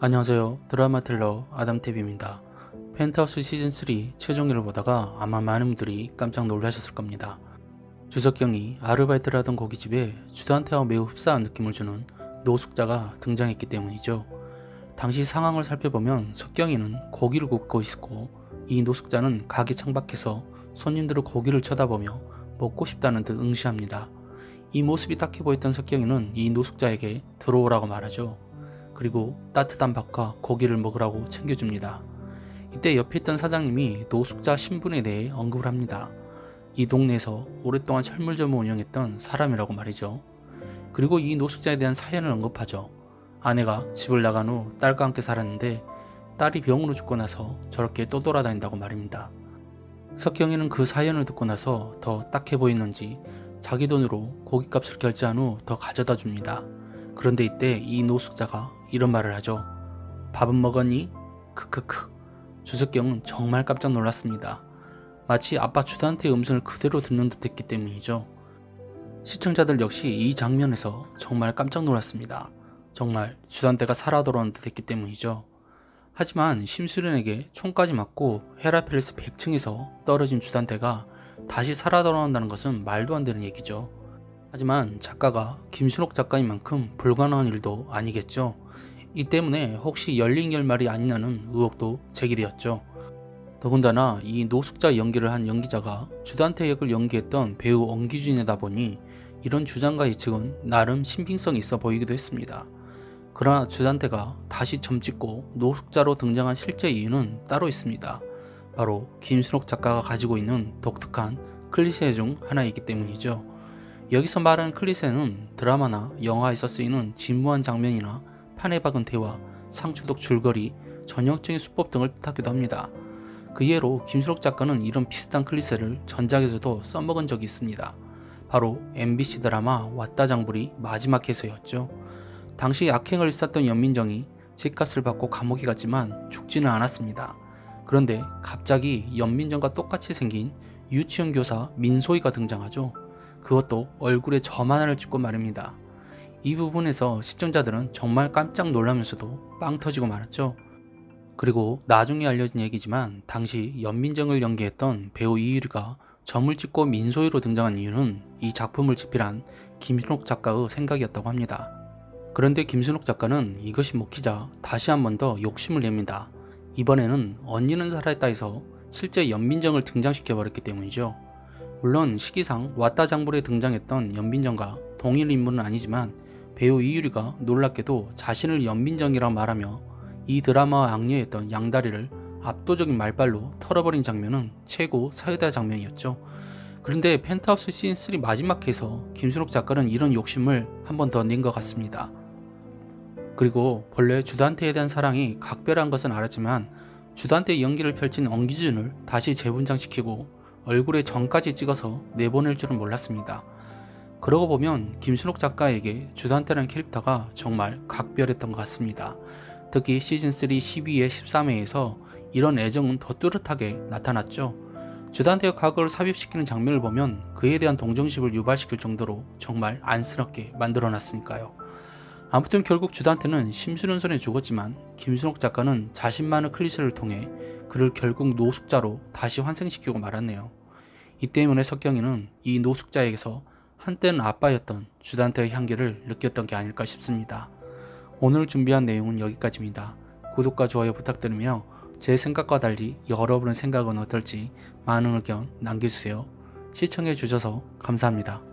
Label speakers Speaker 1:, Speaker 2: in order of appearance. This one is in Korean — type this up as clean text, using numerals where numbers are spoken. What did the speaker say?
Speaker 1: 안녕하세요. 드라마 텔러 아담TV입니다. 펜트하우스 시즌3 최종회를 보다가 아마 많은 분들이 깜짝 놀라셨을 겁니다. 주석경이 아르바이트를 하던 고깃집에 주단태와 매우 흡사한 느낌을 주는 노숙자가 등장했기 때문이죠. 당시 상황을 살펴보면 석경이는 고기를 굽고 있고 이 노숙자는 가게 창밖에서 손님들의 고기를 쳐다보며 먹고 싶다는 듯 응시합니다. 이 모습이 딱해 보였던 석경이는 이 노숙자에게 들어오라고 말하죠. 그리고 따뜻한 밥과 고기를 먹으라고 챙겨줍니다. 이때 옆에 있던 사장님이 노숙자 신분에 대해 언급을 합니다. 이 동네에서 오랫동안 철물점을 운영했던 사람이라고 말이죠. 그리고 이 노숙자에 대한 사연을 언급하죠. 아내가 집을 나간 후 딸과 함께 살았는데 딸이 병으로 죽고 나서 저렇게 떠돌아다닌다고 말입니다. 석경이는 그 사연을 듣고 나서 더 딱해 보이는지 자기 돈으로 고깃값을 결제한 후 더 가져다 줍니다. 그런데 이때 이 노숙자가 이런 말을 하죠. 밥은 먹었니? 크크크. 주석경은 정말 깜짝 놀랐습니다. 마치 아빠 주단태의 음성을 그대로 듣는 듯 했기 때문이죠. 시청자들 역시 이 장면에서 정말 깜짝 놀랐습니다. 정말 주단태가 살아 돌아온 듯 했기 때문이죠. 하지만 심수련에게 총까지 맞고 헤라펠레스 100층에서 떨어진 주단태가 다시 살아 돌아온다는 것은 말도 안 되는 얘기죠. 하지만 작가가 김순옥 작가인 만큼 불가능한 일도 아니겠죠. 이 때문에 혹시 열린 결말이 아니냐는 의혹도 제기되었죠. 더군다나 이 노숙자 연기를 한 연기자가 주단태 역을 연기했던 배우 엄기준이다 보니 이런 주장과 예측은 나름 신빙성이 있어 보이기도 했습니다. 그러나 주단태가 다시 점찍고 노숙자로 등장한 실제 이유는 따로 있습니다. 바로 김순옥 작가가 가지고 있는 독특한 클리셰 중 하나이기 때문이죠. 여기서 말하는 클리셰는 드라마나 영화에서 쓰이는 진무한 장면이나 판에 박은 대화, 상투독 줄거리, 전형적인 수법 등을 뜻하기도 합니다. 그 예로 김순옥 작가는 이런 비슷한 클리셰를 전작에서도 써먹은 적이 있습니다. 바로 MBC 드라마 왔다 장불이 마지막 회에서였죠. 당시 악행을 일삼던 연민정이 집값을 받고 감옥에 갔지만 죽지는 않았습니다. 그런데 갑자기 연민정과 똑같이 생긴 유치원 교사 민소희가 등장하죠. 그것도 얼굴에 점 하나를 찍고 말입니다. 이 부분에서 시청자들은 정말 깜짝 놀라면서도 빵 터지고 말았죠. 그리고 나중에 알려진 얘기지만 당시 연민정을 연기했던 배우 이유리가 점을 찍고 민소희로 등장한 이유는 이 작품을 집필한 김순옥 작가의 생각이었다고 합니다. 그런데 김순옥 작가는 이것이 먹히자 다시 한 번 더 욕심을 냅니다. 이번에는 언니는 살아있다 해서 실제 연민정을 등장시켜버렸기 때문이죠. 물론 시기상 왔다 장불에 등장했던 연민정과 동일 인물은 아니지만 배우 이유리가 놀랍게도 자신을 연민정이라고 말하며 이 드라마와 악녀였던 양다리를 압도적인 말발로 털어버린 장면은 최고 사유다 장면이었죠. 그런데 펜트하우스 시즌3 마지막 회에서 김순옥 작가는 이런 욕심을 한 번 더 낸 것 같습니다. 그리고 본래 주단태에 대한 사랑이 각별한 것은 알았지만 주단태의 연기를 펼친 엄기준을 다시 재분장시키고 얼굴에 점까지 찍어서 내보낼 줄은 몰랐습니다. 그러고 보면 김순옥 작가에게 주단태라는 캐릭터가 정말 각별했던 것 같습니다. 특히 시즌3 12회 13회에서 이런 애정은 더 뚜렷하게 나타났죠. 주단태의 과거를 삽입시키는 장면을 보면 그에 대한 동정심을 유발시킬 정도로 정말 안쓰럽게 만들어놨으니까요. 아무튼 결국 주단태는 심수련 손에 죽었지만 김순옥 작가는 자신만의 클리셰를 통해 그를 결국 노숙자로 다시 환생시키고 말았네요. 이 때문에 석경이는 이 노숙자에게서 한때는 아빠였던 주단태의 향기를 느꼈던 게 아닐까 싶습니다. 오늘 준비한 내용은 여기까지입니다. 구독과 좋아요 부탁드리며 제 생각과 달리 여러분의 생각은 어떨지 많은 의견 남겨주세요. 시청해주셔서 감사합니다.